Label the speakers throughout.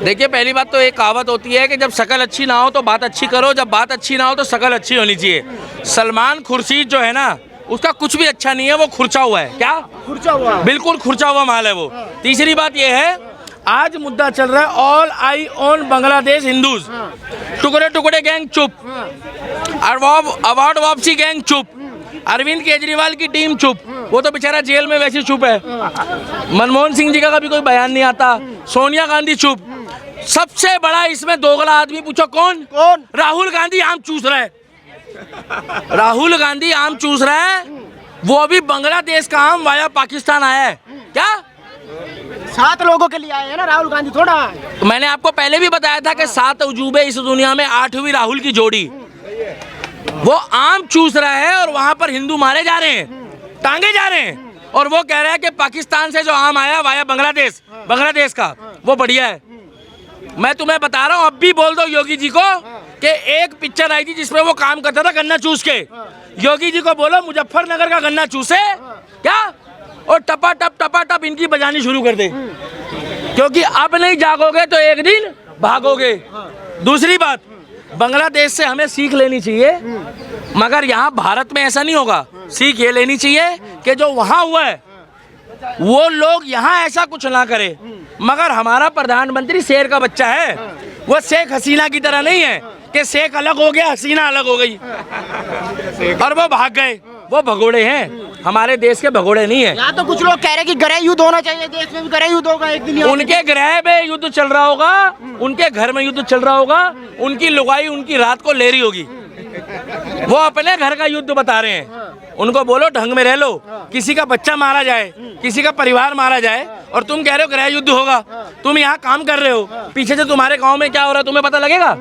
Speaker 1: देखिए, पहली बात तो एक कहावत होती है कि जब शकल अच्छी ना हो तो बात अच्छी करो, जब बात अच्छी ना हो तो शकल अच्छी होनी चाहिए। सलमान खुर्शीद जो है ना, उसका कुछ भी अच्छा नहीं है, वो खुर्चा हुआ है। क्या
Speaker 2: खुर्चा हुआ?
Speaker 1: बिल्कुल खुर्चा हुआ माल है वो। तीसरी बात ये है, आज मुद्दा चल रहा है all I on Bangladesh Hindus, टुकड़े टुकड़े गैंग चुप, अवार्ड वापसी गैंग चुप, अरविंद केजरीवाल की टीम चुप, वो तो बेचारा जेल में वैसे चुप है, मनमोहन सिंह जी का कभी कोई बयान नहीं आता, सोनिया गांधी चुप, सबसे बड़ा इसमें दोगला आदमी पूछो कौन? राहुल गांधी आम चूस रहा है। राहुल गांधी आम चूस रहा है, वो भी बांग्लादेश का आम वाया पाकिस्तान आया है। क्या
Speaker 2: 7 लोगों के लिए आए हैं ना राहुल गांधी, थोड़ा।
Speaker 1: मैंने आपको पहले भी बताया था कि 7 अजूबे इस दुनिया में, 8वीं राहुल की जोड़ी। वो आम चूस रहा है और वहां पर हिंदू मारे जा रहे हैं, टांगे जा रहे हैं, और वो कह रहा है कि पाकिस्तान से जो आम आया वाया बांग्लादेश का, वो बढ़िया है। मैं तुम्हें बता रहा हूँ, अब भी बोल दो योगी जी को कि एक पिक्चर आई थी जिसमें वो काम करता था गन्ना चूस के, योगी जी को बोलो मुजफ्फरनगर का गन्ना चूसे क्या, और टपा टप इनकी बजानी शुरू कर दे, क्योंकि अब नहीं जागोगे तो एक दिन भागोगे। दूसरी बात, बांग्लादेश से हमें सीख लेनी चाहिए, मगर यहाँ भारत में ऐसा नहीं होगा। सीख ये लेनी चाहिए कि जो वहाँ हुआ है वो लोग यहाँ ऐसा कुछ ना करे। मगर हमारा प्रधानमंत्री शेर का बच्चा है, वो शेख हसीना की तरह नहीं है कि शेख अलग हो गया हसीना अलग हो गई और वो भाग गए। वो भगोड़े हैं, हमारे देश के भगोड़े नहीं है।
Speaker 2: यहाँ तो कुछ लोग कह रहे हैं कि गृह युद्ध होना चाहिए, देश में भी गृह युद्ध होगा एक दिन।
Speaker 1: उनके गृह में युद्ध चल रहा होगा, उनके घर में युद्ध चल रहा होगा, उनकी लुगाई उनकी रात को ले रही होगी, वो अपने घर का युद्ध बता रहे हैं। उनको बोलो ढंग में रह लो, किसी का बच्चा मारा जाए, किसी का परिवार मारा जाए, और तुम कह रहे हो गृह युद्ध होगा। तुम यहाँ काम कर रहे हो, पीछे से तुम्हारे गाँव में क्या हो रहा है तुम्हें पता लगेगा?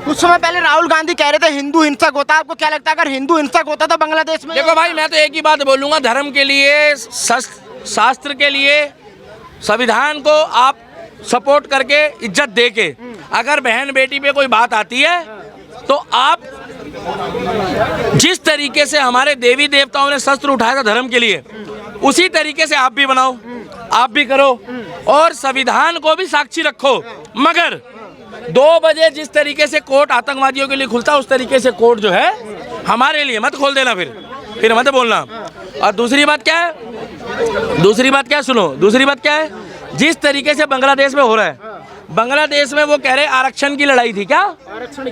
Speaker 2: कुछ समय पहले राहुल गांधी कह रहे थे हिंदू हिंसक होता है, आपको क्या लगता है अगर हिंदू हिंसक होता था बांग्लादेश में?
Speaker 1: देखो भाई, मैं तो एक ही बात बोलूंगा, धर्म के लिए, शास्त्र के लिए, संविधान को आप सपोर्ट करके इज्जत दे के, अगर बहन बेटी पे कोई बात आती है तो आप जिस तरीके से हमारे देवी देवताओं ने शस्त्र उठाया था धर्म के लिए, उसी तरीके से आप भी बनाओ, आप भी करो, और संविधान को भी साक्षी रखो। मगर 2 बजे जिस तरीके से कोर्ट आतंकवादियों के लिए खुलता है, उस तरीके से कोर्ट जो है हमारे लिए मत खोल देना, फिर मत बोलना। और दूसरी बात क्या है, सुनो, दूसरी बात क्या है, जिस तरीके से बांग्लादेश में हो रहा है, बांग्लादेश में वो कह रहे आरक्षण की लड़ाई थी, क्या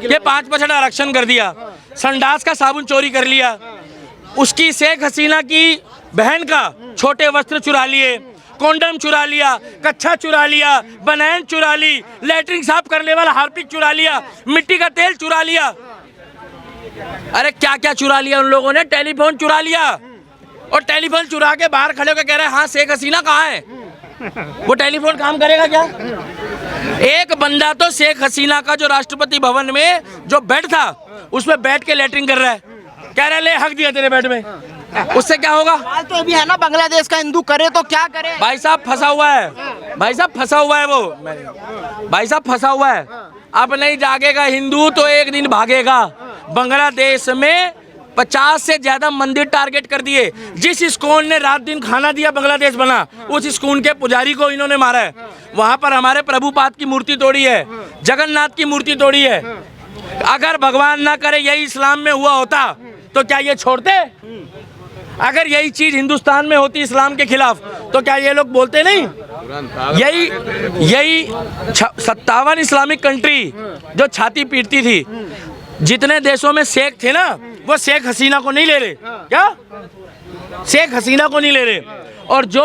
Speaker 1: ये 5% आरक्षण कर दिया, संडास का साबुन चोरी कर लिया, उसकी शेख हसीना की बहन का छोटे वस्त्र चुरा लिए, कॉन्डम चुरा लिया, कच्छा चुरा लिया, बनैन चुरा ली, लैट्रिन साफ करने वाला हार्पिक चुरा लिया, मिट्टी का तेल चुरा लिया, अरे क्या क्या चुरा लिया उन लोगों ने। टेलीफोन चुरा लिया, और टेलीफोन चुरा के बाहर खड़े होकर कह रहे हैं हाँ शेख हसीना कहाँ है। वो टेलीफोन काम करेगा क्या? एक बंदा तो शेख हसीना का जो राष्ट्रपति भवन में जो बेड था उसमें बैठ के लैट्रिन कर रहा है, कह रहा है ले हक दिया तेरे बेड में, उससे क्या होगा?
Speaker 2: तो अभी है ना बांग्लादेश का हिंदू करे तो क्या करे?
Speaker 1: भाई साहब फंसा हुआ है, भाई साहब फंसा हुआ है, वो भाई साहब फंसा हुआ है। अब नहीं जागेगा हिंदू तो एक दिन भागेगा। बांग्लादेश में 50 से ज्यादा मंदिर टारगेट कर दिए। जिस इस्कॉन ने रात दिन खाना दिया बांग्लादेश बना, उस इस्कॉन के पुजारी को इन्होंने मारा है। वहां पर हमारे प्रभुपाद की मूर्ति तोड़ी है, जगन्नाथ की मूर्ति तोड़ी है। अगर भगवान ना करे यही इस्लाम में हुआ होता तो क्या ये छोड़ते? अगर यही चीज हिंदुस्तान में होती इस्लाम के खिलाफ तो क्या ये लोग बोलते नहीं? यही 57 इस्लामिक कंट्री जो छाती पीटती थी, जितने देशों में शेख थे ना, वो शेख हसीना को नहीं ले रहे। क्या शेख हसीना को नहीं ले रहे? और जो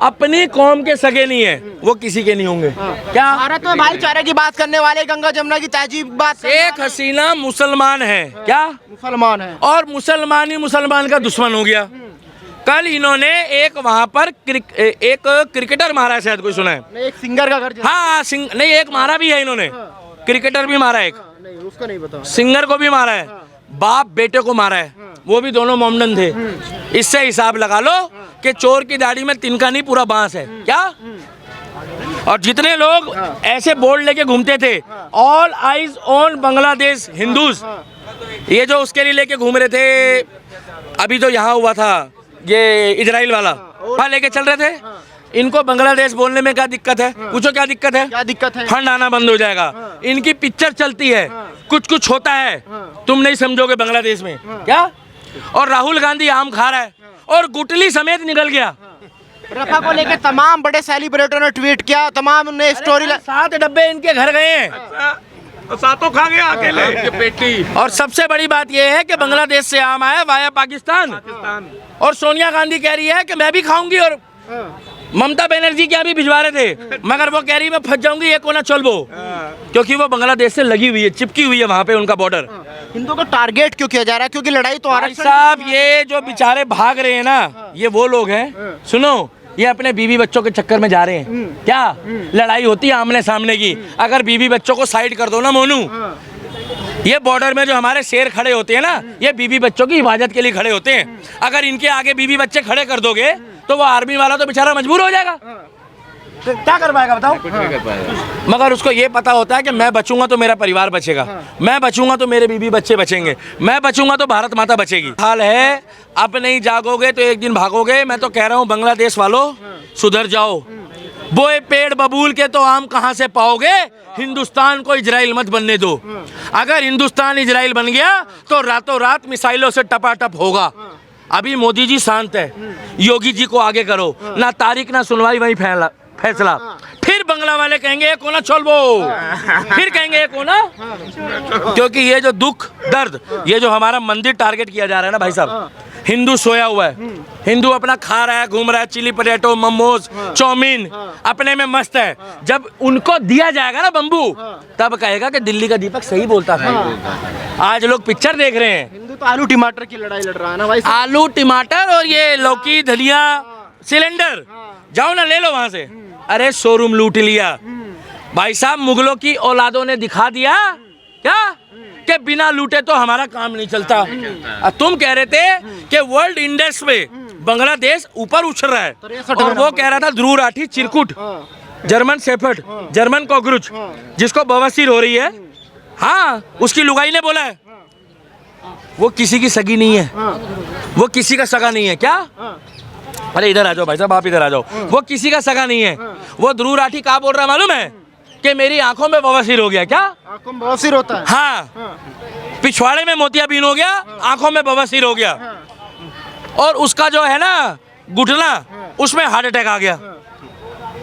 Speaker 1: अपनी कौम के सगे नहीं है वो किसी के नहीं होंगे। क्या
Speaker 2: भारत में भाईचारे की बात करने वाले, गंगा जमुना की तहजीब बात,
Speaker 1: शेख हसीना मुसलमान है, क्या
Speaker 2: मुसलमान है, और
Speaker 1: मुसलमान ही मुसलमान का दुश्मन हो गया। कल इन्होंने एक वहां पर एक क्रिकेटर मारा है, शायद कोई सुना है?
Speaker 2: एक सिंगर का घर,
Speaker 1: हाँ नहीं, एक मारा भी है इन्होंने, क्रिकेटर भी मारा है, एक
Speaker 2: नहीं उसका नहीं पता,
Speaker 1: सिंगर को भी मारा है, बाप बेटे को मारा है, वो भी दोनों मोमडन थे। इससे हिसाब लगा लो कि चोर की दाढ़ी में तिनका नहीं पूरा बांस है। क्या? और जितने लोग ऐसे बोर्ड लेके घूमते थे all eyes on Bangladesh Hindus, ये जो उसके लिए लेके घूम रहे थे, अभी तो यहाँ हुआ था ये इजराइल वाला, वहाँ लेके चल रहे थे, इनको बांग्लादेश बोलने में क्या दिक्कत है? पूछो क्या दिक्कत है?
Speaker 2: क्या दिक्कत है?
Speaker 1: फंड आना बंद हो जाएगा। इनकी पिक्चर चलती है, कुछ कुछ होता है, तुम नहीं समझोगे बांग्लादेश में क्या। और राहुल गांधी आम खा रहा है और गुटली समेत निकल गया।
Speaker 2: रफा को लेकर तमाम बड़े सेलिब्रिटियों ने ट्वीट किया, तमाम ने स्टोरी
Speaker 1: 7 डब्बे इनके घर गए हैं,
Speaker 3: सातों खा गए अकेले पेटी।
Speaker 1: और सबसे बड़ी बात यह है कि बांग्लादेश से आम आया वाया पाकिस्तान, और सोनिया गांधी कह रही है कि मैं भी खाऊंगी, और ममता बनर्जी क्या भी भिजवा रहे थे, मगर वो कह रही मैं फंस जाऊंगी, ये कोना चल वो, क्योंकि वो बांग्लादेश से लगी हुई है, चिपकी हुई है वहां पे उनका बॉर्डर।
Speaker 2: हिंदुओं को टारगेट क्यों किया जा रहा है? क्योंकि लड़ाई तो
Speaker 1: भाई साहब ये जो बेचारे भाग रहे हैं ना, ये वो लोग हैं, सुनो, ये अपने बीवी बच्चों के चक्कर में जा रहे हैं। क्या लड़ाई होती है आमने सामने की, अगर बीवी बच्चों को साइड कर दो ना मोनू, ये बॉर्डर में जो हमारे शेर खड़े होते हैं ना, ये बीवी बच्चों की हिफाजत के लिए खड़े होते हैं। अगर इनके आगे बीवी बच्चे खड़े कर दोगे तो वो आर्मी वाला तो बेचारा मजबूर हो जाएगा, तो क्या कर पाएगा बताओ? मगर उसको ये पता होता है कि मैं बचूंगा तो मेरा परिवार बचेगा, मैं बचूंगा तो मेरे बीवी बच्चे बचेंगे, मैं बचूंगा तो भारत माता बचेगी। हाल है, अब नहीं जागोगे तो एक दिन भागोगे। मैं तो कह रहा हूँ बांग्लादेश वालों, सुधर जाओ। बोए पेड़ बबूल के तो आम कहाँ से पाओगे? हिंदुस्तान को इजराइल मत बनने दो। अगर हिंदुस्तान इजराइल बन गया तो रातों रात मिसाइलों से टपाटप होगा। अभी मोदी जी शांत है, योगी जी को आगे करो, ना तारीख ना सुनवाई, वही फैसला। फिर बंगला वाले कहेंगे ये कोना छोड़ वो, फिर कहेंगे ये कोना, क्योंकि ये जो दुख दर्द, ये जो हमारा मंदिर टारगेट किया जा रहा है ना भाई साहब, हिंदू सोया हुआ है, हिंदू अपना खा रहा है, घूम रहा है, चिली पटेटो, मोमोज, चाउमीन, अपने में मस्त है। जब उनको दिया जाएगा ना बम्बू, तब कहेगा कि दिल्ली का दीपक सही बोलता था। आज लोग पिक्चर देख रहे हैं,
Speaker 2: हिंदू तो आलू टमाटर की लड़ाई लड़ रहा है ना भाई।
Speaker 1: आलू टमाटर और ये लौकी धनिया सिलेंडर, जाओ ना ले लो वहां से। अरे शोरूम लूट लिया भाई साहब, मुगलों की औलादों ने दिखा दिया क्या कि बिना लूटे तो हमारा काम नहीं चलता। तुम कह रहे थे कि वर्ल्ड इंडेक्स में बांग्लादेश ऊपर उछल रहा है, और वो कह रहा था ध्रुव राठी चिरकुट, जर्मन शेफर्ड, जर्मन कॉकरोच, जिसको बवासीर हो रही है, हाँ उसकी लुगाई ने बोला है वो किसी की सगी नहीं है, वो किसी का सगा नहीं है। क्या? अरे इधर आ जाओ भाई साहब, आप इधर आ जाओ। वो किसी का सगा नहीं है। वो ध्रुव राठी क्या बोल रहा है मालूम है? कि मेरी आंखों में बवासीर हो गया। क्या
Speaker 2: आंखों में बवासीर होता है?
Speaker 1: हाँ, पिछवाड़े में मोतियाबिंद हो गया, आंखों में बवासीर हो गया, और उसका जो है ना घुटना, उसमें हार्ट अटैक आ गया,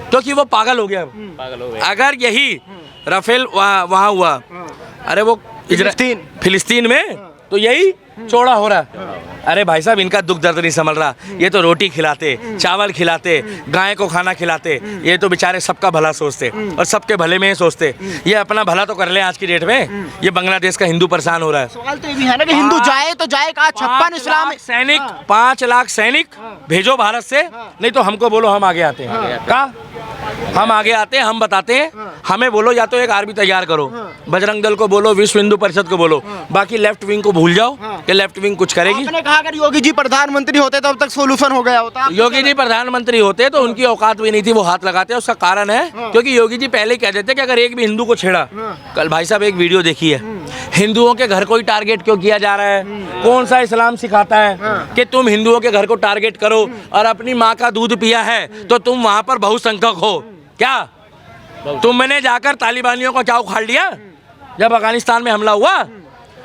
Speaker 1: क्योंकि वो पागल हो गया। अगर यही राफेल वहाँ हुआ, अरे वो फिलिस्तीन में, तो यही चौड़ा हो रहा है। अरे भाई साहब, इनका दुख दर्द नहीं समझ रहा। ये तो रोटी खिलाते, चावल खिलाते, गाय को खाना खिलाते, ये तो बेचारे सबका भला सोचते और सबके भले में सोचते। ये अपना भला तो कर ले आज की डेट में। ये बांग्लादेश का हिंदू परेशान हो रहा है।
Speaker 2: सवाल तो ये भी है ना कि हिंदू जाए तो जाए कहाँ? 56 इस्लामिक
Speaker 1: सैनिक, 5 लाख सैनिक भेजो भारत से, नहीं तो हमको बोलो, हम आगे आते हैं। का हम आगे आते हैं, हम बताते हैं। हमें बोलो या तो एक आर्मी तैयार करो, बजरंग दल को बोलो, विश्व हिंदू परिषद को बोलो, बाकी लेफ्ट विंग को भूल जाओ कि लेफ्ट विंग कुछ करेगी।
Speaker 2: आपने कहा अगर योगी जी प्रधानमंत्री होते तो अब तक सोल्यूशन हो गया होता।
Speaker 1: योगी जी प्रधानमंत्री होते तो उनकी औकात भी नहीं थी, वो हाथ लगाते। उसका कारण है क्योंकि योगी जी पहले कह देते कि अगर एक भी हिंदू को छेड़ा, कल भाई साहब एक वीडियो देखी है, हिंदुओं के घर को ही टारगेट क्यों किया जा रहा है? कौन सा इस्लाम सिखाता है कि तुम हिंदुओं के घर को टारगेट करो? और अपनी माँ का दूध पिया है तो तुम वहां पर बहुसंख्यक हो। क्या तुमने जाकर तालिबानियों को क्या उखाड़ लिया जब अफगानिस्तान में हमला हुआ?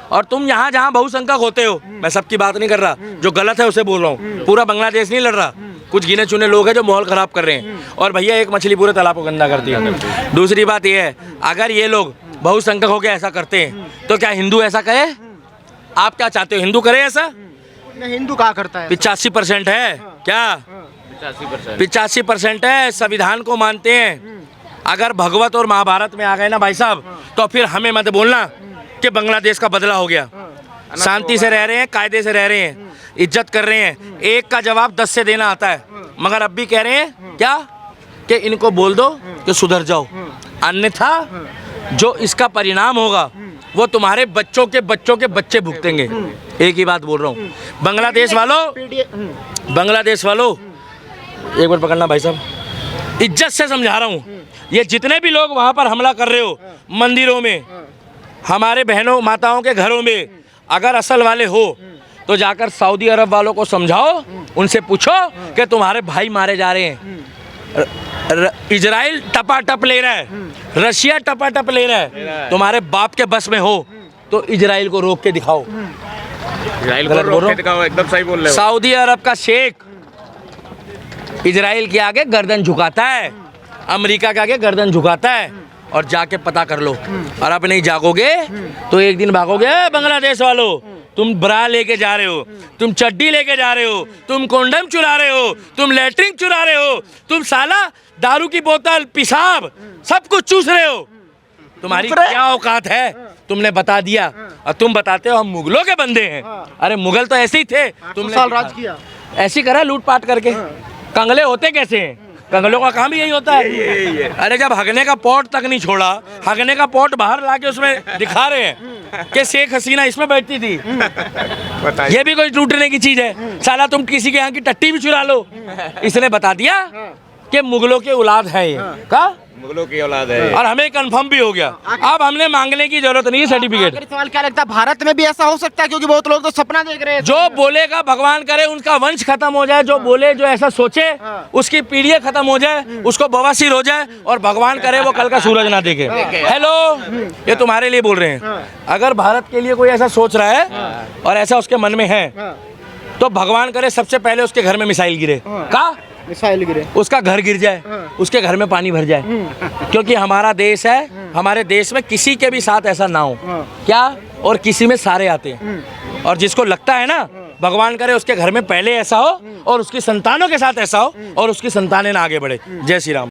Speaker 1: और तुम यहाँ जहाँ बहुसंख्यक होते हो, मैं सबकी बात नहीं कर रहा, जो गलत है उसे बोल रहा हूँ, पूरा बांग्लादेश नहीं लड़ रहा, कुछ गिने चुने लोग हैं जो माहौल खराब कर रहे हैं। और भैया एक मछली पूरे तालाब को गंदा करती है। दूसरी बात यह है, अगर ये लोग बहुसंख्यक होकर ऐसा करते हैं तो क्या हिंदू ऐसा कहे? आप क्या चाहते हो, हिंदू करे ऐसा?
Speaker 2: हिंदू क्या करता है?
Speaker 1: 85% है। क्या 85% है, संविधान को मानते हैं। अगर भगवत और महाभारत में आ गए ना भाई साहब, तो फिर हमें मत बोलना कि बांग्लादेश का बदला हो गया। शांति से रह रहे हैं, कायदे से रह रहे हैं, इज्जत कर रहे हैं, एक का जवाब 10 से देना आता है। मगर अब भी कह रहे हैं क्या कि इनको बोल दो कि सुधर जाओ, अन्यथा जो इसका परिणाम होगा वो तुम्हारे बच्चों के बच्चे भुगतेंगे। एक ही बात बोल रहा हूँ, बांग्लादेश वालों एक बार पकड़ना भाई साहब, इज्जत से समझा रहा हूँ। ये जितने भी लोग वहाँ पर हमला कर रहे हो, मंदिरों में, हमारे बहनों माताओं के घरों में, अगर असल वाले हो तो जाकर सऊदी अरब वालों को समझाओ, उनसे पूछो कि तुम्हारे भाई मारे जा रहे हैं। इजराइल टपाटप ले रहा है, रशिया टपाटप ले रहा है, तुम्हारे बाप के बस में हो तो इजराइल को रोक के दिखाओ।
Speaker 3: इजराइल को
Speaker 1: गलत बोल
Speaker 3: रोक
Speaker 1: रहा
Speaker 3: के दिखाओ, एकदम सही बोल रहे हो।
Speaker 1: सऊदी अरब का शेख इजराइल के आगे गर्दन झुकाता है, अमेरिका के आगे गर्दन झुकाता है, और जाके पता कर लो। और अब नहीं जागोगे तो एक दिन भागोगे। बांग्लादेश वालों, तुम ब्रा लेके जा रहे हो, तुम चड्डी लेके जा रहे हो, तुम कोंडम चुरा रहे हो, तुम लेटरिन चुरा रहे हो, तुम साला दारू की बोतल, पेशाब सब कुछ चूस रहे हो। तुम्हारी क्या औकात है? तुमने बता दिया और तुम बताते हो हम मुगलों के बंदे हैं। अरे मुगल तो ऐसे ही थे, तुमने
Speaker 2: साल राज किया।
Speaker 1: ऐसी करा लूटपाट करके। कंगले होते कैसे हैं? कंगलों का काम ही यही होता है। अरे जब हगने का पॉट तक नहीं छोड़ा, हगने का पॉट बाहर लाके उसमें दिखा रहे हैं कि शेख हसीना इसमें बैठती थी,
Speaker 3: बताइए।
Speaker 1: ये भी कोई लूटने की चीज है। साला तुम किसी के यहाँ की टट्टी भी चुरा लो, इसने बता दिया कि मुगलों के औलाद है ये का,
Speaker 3: मुगलों की औलाद है।
Speaker 1: और हमें कंफर्म भी हो गया। अब हमने मांगने की जरूरत नहीं है सर्टिफिकेट।
Speaker 2: आखिरी सवाल क्या लगता है, भारत में भी ऐसा हो सकता है? क्योंकि बहुत लोग तो सपना देख रहे हैं।
Speaker 1: जो बोलेगा भगवान करे उनका वंश खत्म हो जाए, जो बोले जो ऐसा सोचे उसकी पीढ़ी खत्म हो जाए, उसको बवासीर हो जाए, और भगवान करे वो कल का सूरज ना देखे। हेलो, ये तुम्हारे लिए बोल रहे हैं। अगर भारत के लिए कोई ऐसा सोच रहा है और ऐसा उसके मन में है तो भगवान करे सबसे पहले उसके घर में मिसाइल गिरे, का
Speaker 2: मिसाइल गिरे,
Speaker 1: उसका घर गिर जाए, उसके घर में पानी भर जाए, क्योंकि हमारा देश है। हमारे देश में किसी के भी साथ ऐसा ना हो क्या, और किसी में सारे आते हैं, और जिसको लगता है ना भगवान करे उसके घर में पहले ऐसा हो और उसकी संतानों के साथ ऐसा हो और उसकी संतानें ना आगे बढ़े। जय श्री राम।